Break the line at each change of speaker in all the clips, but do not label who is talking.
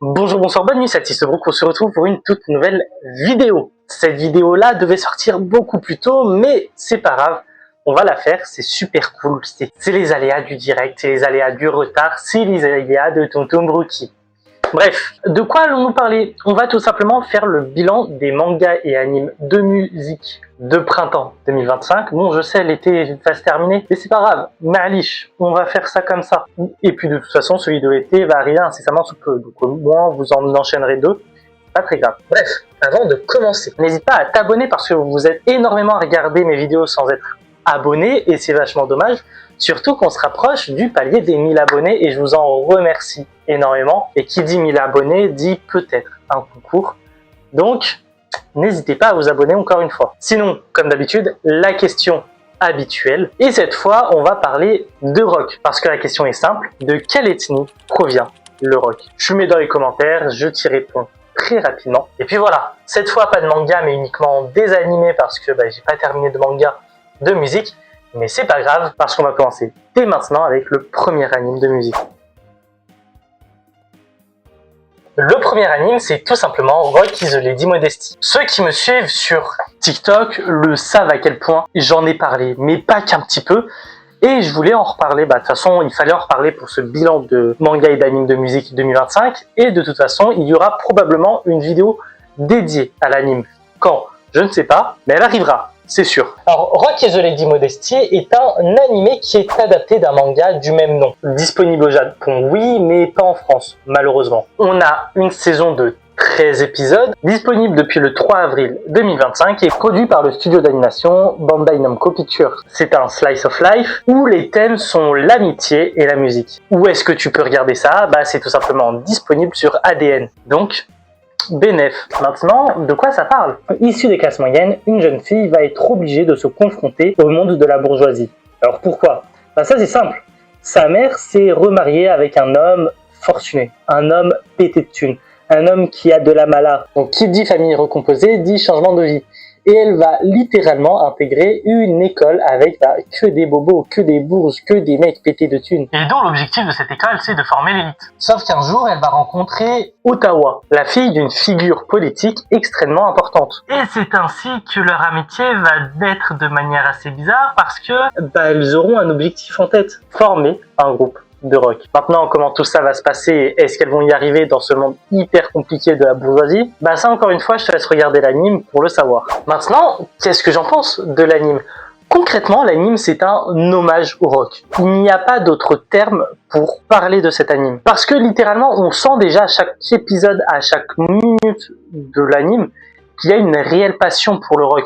Bonjour, bonsoir, bonne nuit, c'est Brook, on se retrouve pour une toute nouvelle vidéo. Cette vidéo-là devait sortir beaucoup plus tôt, mais c'est pas grave, on va la faire, c'est super cool. C'est les aléas du direct, c'est les aléas du retard, c'est les aléas de Tonton Brookie. Bref, de quoi allons-nous parler? On va tout simplement faire le bilan des mangas et animes de musique de printemps 2025. Bon, je sais, l'été va se terminer, mais c'est pas grave. Malish, on va faire ça comme ça. Et puis de toute façon, celui de l'été va arriver incessamment sous peu. Donc au moins, vous en enchaînerez deux. Pas très grave. Bref, avant de commencer, n'hésite pas à t'abonner parce que vous êtes énormément à regarder mes vidéos sans être abonné et c'est vachement dommage. Surtout qu'on se rapproche du palier des 1000 abonnés et je vous en remercie énormément. Et qui dit 1000 abonnés dit peut-être un concours. Donc, n'hésitez pas à vous abonner encore une fois. Sinon, comme d'habitude, la question habituelle. Et cette fois, on va parler de rock. Parce que la question est simple. De quelle ethnie provient le rock? Je mets dans les commentaires, je t'y réponds très rapidement. Et puis voilà, cette fois pas de manga mais uniquement des animés parce que j'ai pas terminé de manga de musique. Mais c'est pas grave parce qu'on va commencer dès maintenant avec le premier anime de musique. Le premier anime, c'est tout simplement Rock is the Lady Modesty. Ceux qui me suivent sur TikTok le savent à quel point j'en ai parlé, mais pas qu'un petit peu. Et je voulais en reparler, de toute façon, il fallait en reparler pour ce bilan de manga et d'anime de musique 2025. Et de toute façon, il y aura probablement une vidéo dédiée à l'anime. Quand? Je ne sais pas, mais elle arrivera. C'est sûr. Alors, Rock is the Lady Modesty est un animé qui est adapté d'un manga du même nom. Disponible au Japon, oui, mais pas en France, malheureusement. On a une saison de 13 épisodes, disponible depuis le 3 avril 2025 et produit par le studio d'animation Bandai Namco Pictures. C'est un slice of life où les thèmes sont l'amitié et la musique. Où est-ce que tu peux regarder ça? C'est tout simplement disponible sur ADN. Donc, bénéf. Maintenant, de quoi ça parle? Issue des classes moyennes, une jeune fille va être obligée de se confronter au monde de la bourgeoisie. Alors pourquoi? Ça c'est simple. Sa mère s'est remariée avec un homme fortuné, un homme pété de thunes, un homme qui a de la mala. Donc qui dit famille recomposée dit changement de vie. Et elle va littéralement intégrer une école avec que des bobos, que des bourges, que des mecs pétés de thunes. Et donc l'objectif de cette école, c'est de former l'élite. Sauf qu'un jour, elle va rencontrer Ottawa, la fille d'une figure politique extrêmement importante. Et c'est ainsi que leur amitié va naître de manière assez bizarre parce que elles auront un objectif en tête, former un groupe de rock. Maintenant, comment tout ça va se passer? Est-ce qu'elles vont y arriver dans ce monde hyper compliqué de la bourgeoisie? Ça, encore une fois, je te laisse regarder l'anime pour le savoir. Maintenant, qu'est-ce que j'en pense de l'anime? Concrètement, l'anime, c'est un hommage au rock. Il n'y a pas d'autre terme pour parler de cet anime. Parce que littéralement, on sent déjà à chaque épisode, à chaque minute de l'anime, qu'il y a une réelle passion pour le rock.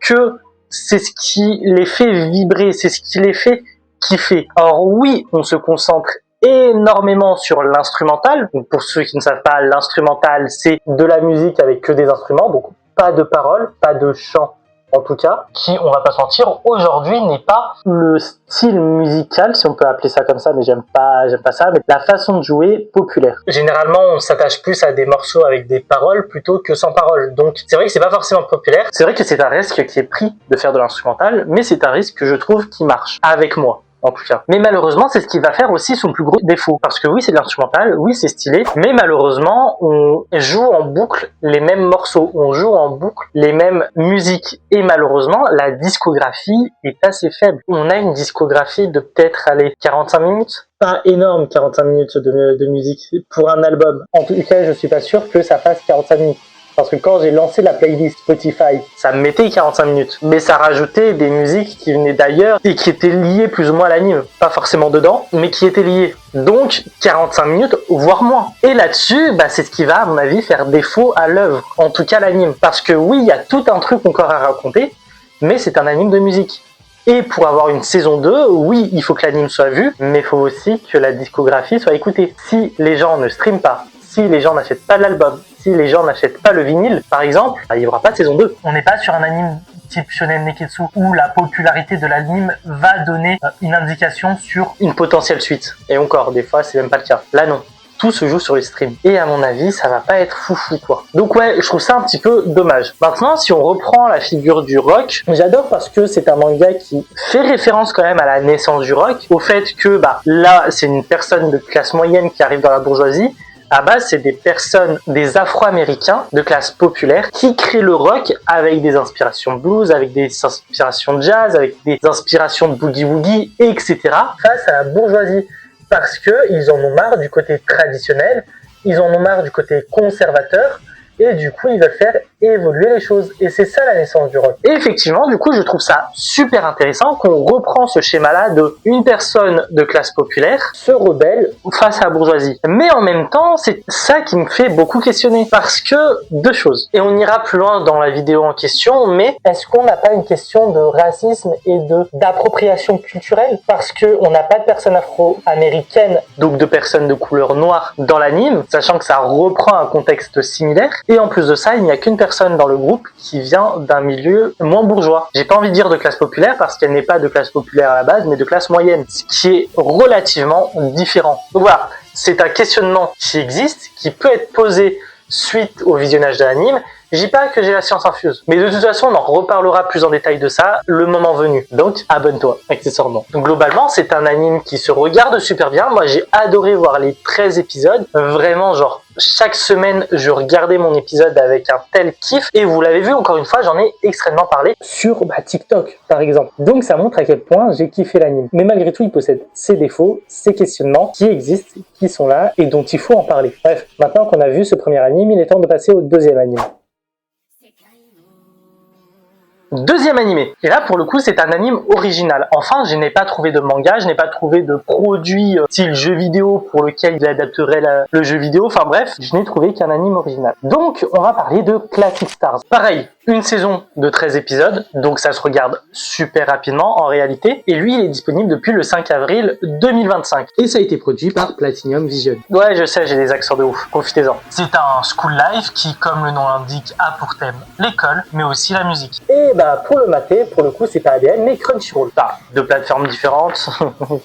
Que c'est ce qui les fait vibrer, c'est ce qui les fait kiffer. Alors oui, on se concentre énormément sur l'instrumental. Donc pour ceux qui ne savent pas, l'instrumental, c'est de la musique avec que des instruments, donc pas de paroles, pas de chant en tout cas, qui, on va pas se mentir, aujourd'hui n'est pas le style musical, si on peut appeler ça comme ça, mais j'aime pas ça, mais la façon de jouer populaire. Généralement, on s'attache plus à des morceaux avec des paroles plutôt que sans paroles. Donc, c'est vrai que c'est pas forcément populaire. C'est vrai que c'est un risque qui est pris de faire de l'instrumental, mais c'est un risque que je trouve qui marche. Avec moi. En tout cas. Mais malheureusement, c'est ce qui va faire aussi son plus gros défaut. Parce que oui, c'est de l'instrumental, oui, c'est stylé, mais malheureusement, on joue en boucle les mêmes morceaux, on joue en boucle les mêmes musiques. Et malheureusement, la discographie est assez faible. On a une discographie de peut-être, 45 minutes. Pas énorme, 45 minutes de musique pour un album. En tout cas, je suis pas sûr que ça fasse 45 minutes. Parce que quand j'ai lancé la playlist Spotify, ça me mettait 45 minutes. Mais ça rajoutait des musiques qui venaient d'ailleurs et qui étaient liées plus ou moins à l'anime. Pas forcément dedans, mais qui étaient liées. Donc 45 minutes, voire moins. Et là-dessus, c'est ce qui va, à mon avis, faire défaut à l'œuvre. En tout cas, l'anime. Parce que oui, il y a tout un truc encore à raconter, mais c'est un anime de musique. Et pour avoir une saison 2, oui, il faut que l'anime soit vu, mais il faut aussi que la discographie soit écoutée. Si les gens ne streament pas, si les gens n'achètent pas l'album, si les gens n'achètent pas le vinyle, par exemple, il n'y aura pas de saison 2. On n'est pas sur un anime type Shonen Neketsu où la popularité de l'anime va donner une indication sur une potentielle suite. Et encore, des fois, c'est même pas le cas. Là, non. Tout se joue sur les streams. Et à mon avis, ça va pas être foufou, quoi. Donc ouais, je trouve ça un petit peu dommage. Maintenant, si on reprend la figure du rock, j'adore parce que c'est un manga qui fait référence quand même à la naissance du rock, au fait que, là, c'est une personne de classe moyenne qui arrive dans la bourgeoisie, À base, c'est des personnes, des Afro-Américains de classe populaire qui créent le rock avec des inspirations blues, avec des inspirations jazz, avec des inspirations de boogie-woogie, etc. face à la bourgeoisie. Parce qu'ils en ont marre du côté traditionnel, ils en ont marre du côté conservateur, et du coup, ils veulent faire évoluer les choses. Et c'est ça la naissance du rock. Et effectivement, du coup, je trouve ça super intéressant qu'on reprend ce schéma-là de une personne de classe populaire se rebelle face à la bourgeoisie. Mais en même temps, c'est ça qui me fait beaucoup questionner. Parce que, deux choses. Et on ira plus loin dans la vidéo en question, mais est-ce qu'on n'a pas une question de racisme et d'appropriation culturelle? Parce qu'on n'a pas de personnes afro-américaines, donc de personnes de couleur noire dans l'anime, sachant que ça reprend un contexte similaire. Et en plus de ça, il n'y a qu'une personne dans le groupe qui vient d'un milieu moins bourgeois. J'ai pas envie de dire de classe populaire parce qu'elle n'est pas de classe populaire à la base, mais de classe moyenne, ce qui est relativement différent. Donc voilà, c'est un questionnement qui existe, qui peut être posé suite au visionnage de l'anime. Je dis pas que j'ai la science infuse, mais de toute façon, on en reparlera plus en détail de ça le moment venu. Donc, abonne-toi, accessoirement. Donc, globalement, c'est un anime qui se regarde super bien. Moi, j'ai adoré voir les 13 épisodes. Vraiment, genre, chaque semaine, je regardais mon épisode avec un tel kiff. Et vous l'avez vu, encore une fois, j'en ai extrêmement parlé sur TikTok, par exemple. Donc, ça montre à quel point j'ai kiffé l'anime. Mais malgré tout, il possède ses défauts, ses questionnements qui existent, qui sont là et dont il faut en parler. Bref, maintenant qu'on a vu ce premier anime, il est temps de passer au deuxième anime. Deuxième animé. Et là, pour le coup, c'est un anime original. Enfin, je n'ai pas trouvé de manga, je n'ai pas trouvé de produit style jeu vidéo pour lequel il adapterait le jeu vidéo. Enfin bref, je n'ai trouvé qu'un anime original. Donc, on va parler de Classic Stars. Pareil, une saison de 13 épisodes, donc ça se regarde super rapidement en réalité. Et lui, il est disponible depuis le 5 avril 2025. Et ça a été produit par Platinum Vision. Ouais, je sais, j'ai des accents de ouf, profitez-en. C'est un school life qui, comme le nom l'indique, a pour thème l'école, mais aussi la musique. Et pour le mater, pour le coup, c'est pas ADN, mais Crunchyroll. De plateformes différentes,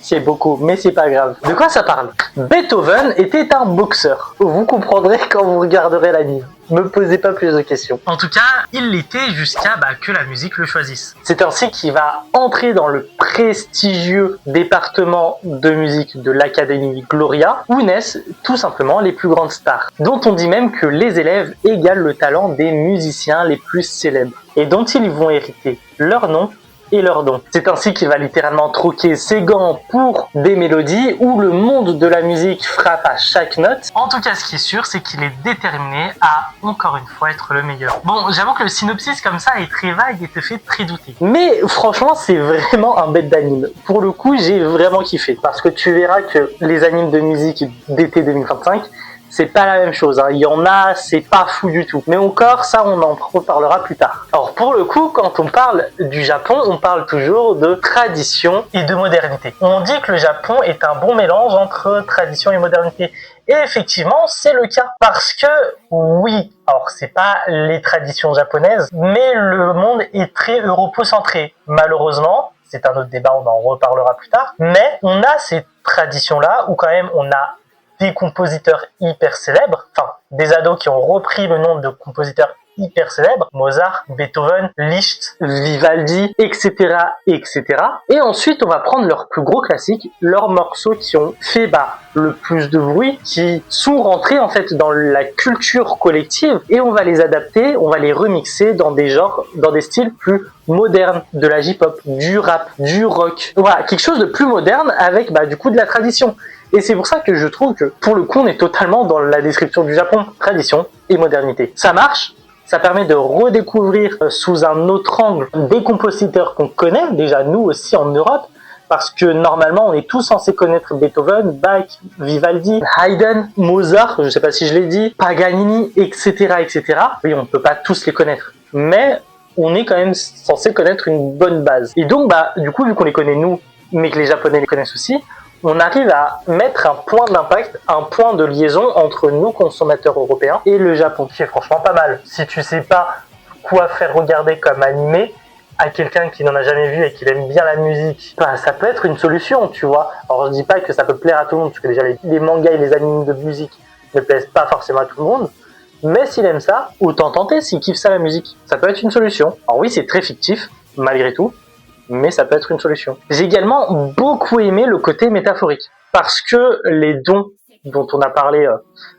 c'est beaucoup, mais c'est pas grave. De quoi ça parle? Beethoven était un boxeur. Vous comprendrez quand vous regarderez l'anime. Me posez pas plus de questions. En tout cas, il l'était jusqu'à que la musique le choisisse. C'est ainsi qu'il va entrer dans le prestigieux département de musique de l'Académie Gloria, où naissent tout simplement les plus grandes stars, dont on dit même que les élèves égalent le talent des musiciens les plus célèbres, et dont ils vont hériter leur nom et leurs dons. C'est ainsi qu'il va littéralement troquer ses gants pour des mélodies où le monde de la musique frappe à chaque note. En tout cas, ce qui est sûr, c'est qu'il est déterminé à, encore une fois, être le meilleur. Bon, j'avoue que le synopsis comme ça est très vague et te fait très douter. Mais franchement, c'est vraiment un bête d'anime. Pour le coup, j'ai vraiment kiffé. Parce que tu verras que les animes de musique d'été 2025, c'est pas la même chose, hein. Il y en a, c'est pas fou du tout. Mais encore, ça, on en reparlera plus tard. Alors, pour le coup, quand on parle du Japon, on parle toujours de tradition et de modernité. On dit que le Japon est un bon mélange entre tradition et modernité. Et effectivement, c'est le cas. Parce que, oui, alors c'est pas les traditions japonaises, mais le monde est très europocentré. Malheureusement, c'est un autre débat, on en reparlera plus tard. Mais on a ces traditions-là où quand même on a des compositeurs hyper célèbres, enfin des ados qui ont repris le nom de compositeurs hyper célèbres, Mozart, Beethoven, Liszt, Vivaldi, etc., etc. Et ensuite, on va prendre leurs plus gros classiques, leurs morceaux qui ont fait le plus de bruit, qui sont rentrés en fait dans la culture collective, et on va les adapter, on va les remixer dans des genres, dans des styles plus modernes, de la J-pop, du rap, du rock. Voilà, quelque chose de plus moderne avec du coup de la tradition. Et c'est pour ça que je trouve que, pour le coup, on est totalement dans la description du Japon, tradition et modernité. Ça marche, ça permet de redécouvrir sous un autre angle des compositeurs qu'on connaît, déjà nous aussi en Europe, parce que normalement, on est tous censés connaître Beethoven, Bach, Vivaldi, Haydn, Mozart, je sais pas si je l'ai dit, Paganini, etc., etc. Oui, on ne peut pas tous les connaître, mais on est quand même censé connaître une bonne base. Et donc, du coup, vu qu'on les connaît nous, mais que les Japonais les connaissent aussi, on arrive à mettre un point d'impact, un point de liaison entre nos consommateurs européens et le Japon, qui est franchement pas mal. Si tu sais pas quoi faire regarder comme animé à quelqu'un qui n'en a jamais vu et qui aime bien la musique, ça peut être une solution, tu vois. Alors je dis pas que ça peut plaire à tout le monde, parce que déjà les mangas et les animes de musique ne plaisent pas forcément à tout le monde, mais s'il aime ça, autant tenter s'il kiffe ça la musique. Ça peut être une solution. Alors oui, c'est très fictif, malgré tout, mais ça peut être une solution. J'ai également beaucoup aimé le côté métaphorique, parce que les dons dont on a parlé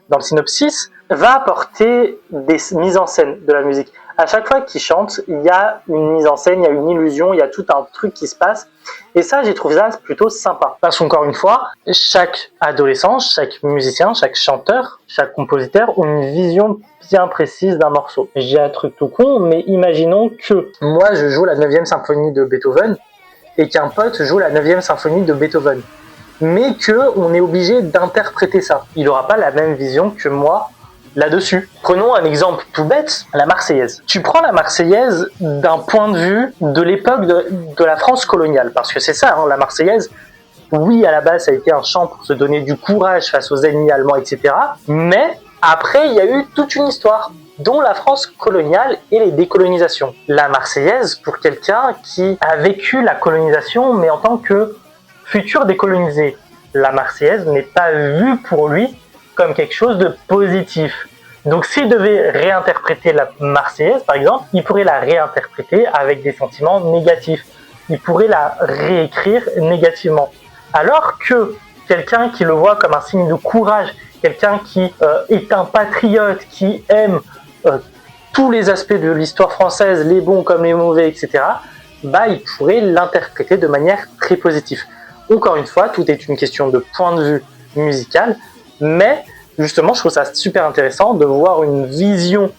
dans le synopsis, va apporter des mises en scène de la musique. À chaque fois qu'il chante, il y a une mise en scène, il y a une illusion, il y a tout un truc qui se passe. Et ça, j'ai trouvé ça plutôt sympa. Parce qu'encore une fois, chaque adolescent, chaque musicien, chaque chanteur, chaque compositeur ont une vision bien précise d'un morceau. J'ai un truc tout con, mais imaginons que moi, je joue la 9e symphonie de Beethoven et qu'un pote joue la 9e symphonie de Beethoven. Mais qu'on est obligé d'interpréter ça. Il n'aura pas la même vision que moi là-dessus. Prenons un exemple tout bête, la Marseillaise. Tu prends la Marseillaise d'un point de vue de l'époque de la France coloniale, parce que c'est ça, hein, la Marseillaise. Oui, à la base, ça a été un chant pour se donner du courage face aux ennemis allemands, etc. Mais après, il y a eu toute une histoire, dont la France coloniale et les décolonisations. La Marseillaise, pour quelqu'un qui a vécu la colonisation, mais en tant que futur décolonisé, la Marseillaise n'est pas vue pour lui comme quelque chose de positif. Donc s'il devait réinterpréter la Marseillaise, par exemple, il pourrait la réinterpréter avec des sentiments négatifs. Il pourrait la réécrire négativement. Alors que quelqu'un qui le voit comme un signe de courage, quelqu'un qui est un patriote, qui aime tous les aspects de l'histoire française, les bons comme les mauvais, etc., bah, il pourrait l'interpréter de manière très positive. Encore une fois, tout est une question de point de vue musical, mais justement, je trouve ça super intéressant de voir une vision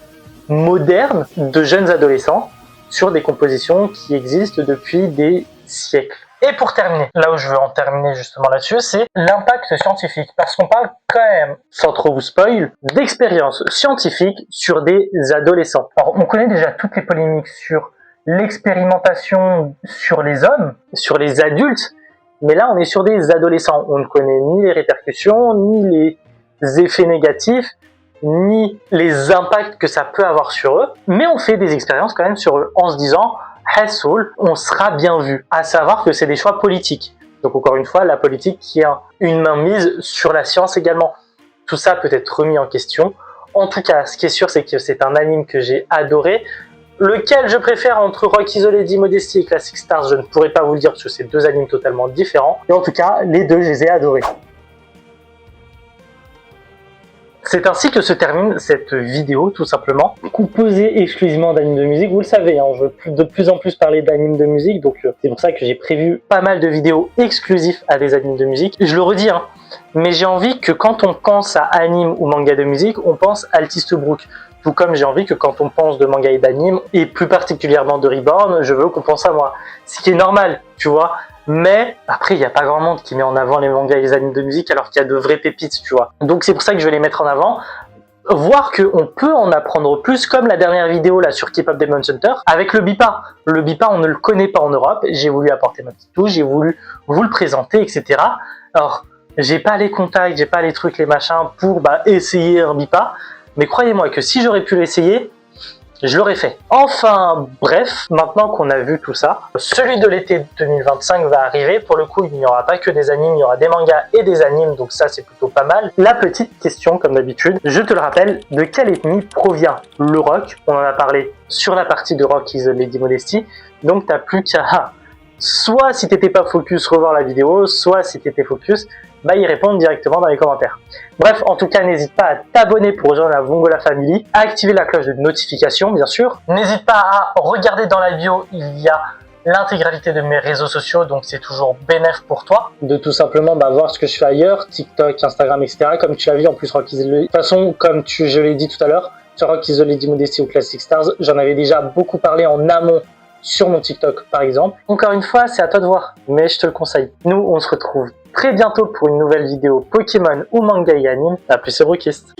moderne de jeunes adolescents sur des compositions qui existent depuis des siècles. Et pour terminer, là où je veux en terminer justement là-dessus, c'est l'impact scientifique. Parce qu'on parle quand même, sans trop vous spoil, d'expériences scientifiques sur des adolescents. Alors, on connaît déjà toutes les polémiques sur l'expérimentation sur les hommes, sur les adultes, mais là, on est sur des adolescents. On ne connaît ni les répercussions, ni les effets négatifs, ni les impacts que ça peut avoir sur eux, mais on fait des expériences quand même sur eux en se disant Hassoul, on sera bien vu, à savoir que c'est des choix politiques. Donc encore une fois, la politique qui a une mainmise sur la science également. Tout ça peut être remis en question. En tout cas, ce qui est sûr, c'est que c'est un anime que j'ai adoré. Lequel je préfère entre Rock Isolé d'Immodesty et Classic Stars, je ne pourrais pas vous le dire parce que c'est deux animes totalement différents. Et en tout cas, les deux, je les ai adorés. C'est ainsi que se termine cette vidéo, tout simplement, composée exclusivement d'animes de musique. Vous le savez, hein, je veux de plus en plus parler d'animes de musique, donc c'est pour ça que j'ai prévu pas mal de vidéos exclusives à des animes de musique. Et je le redis, hein, mais j'ai envie que quand on pense à anime ou manga de musique, on pense Altis Tobruk. Tout comme j'ai envie que quand on pense de manga et d'anime, et plus particulièrement de Reborn, je veux qu'on pense à moi. Ce qui est normal, tu vois. Mais après, il n'y a pas grand monde qui met en avant les mangas et les animes de musique alors qu'il y a de vraies pépites, tu vois. Donc c'est pour ça que je vais les mettre en avant. Voir qu'on peut en apprendre plus, comme la dernière vidéo là sur K-pop Demon Hunter, avec le BIPA. Le BIPA, on ne le connaît pas en Europe. J'ai voulu apporter ma petite touche, j'ai voulu vous le présenter, etc. Alors, j'ai pas les contacts, j'ai pas les trucs, les machins pour essayer un BIPA. Mais croyez-moi que si j'aurais pu l'essayer, je l'aurais fait. Enfin, bref, maintenant qu'on a vu tout ça, celui de l'été 2025 va arriver. Pour le coup, il n'y aura pas que des animes, il y aura des mangas et des animes, donc ça c'est plutôt pas mal. La petite question, comme d'habitude, je te le rappelle, de quelle ethnie provient le rock? On en a parlé sur la partie de Rock is Lady Modesty, donc t'as plus qu'à, soit si t'étais pas focus, revoir la vidéo, soit si t'étais focus, y répondre directement dans les commentaires. Bref, en tout cas, n'hésite pas à t'abonner pour rejoindre la Vongola Family, à activer la cloche de notification, bien sûr. N'hésite pas à regarder dans la bio, il y a l'intégralité de mes réseaux sociaux, donc c'est toujours bénéf pour toi. De tout simplement voir ce que je fais ailleurs, TikTok, Instagram, etc. Comme tu l'as vu, en plus, Rock is the... De toute façon, comme je l'ai dit tout à l'heure, sur Rock is the Lady Modesty ou Classic Stars, j'en avais déjà beaucoup parlé en amont sur mon TikTok, par exemple. Encore une fois, c'est à toi de voir, mais je te le conseille. Nous, on se retrouve très bientôt pour une nouvelle vidéo Pokémon ou manga et anime. A plus, c'est Brookist.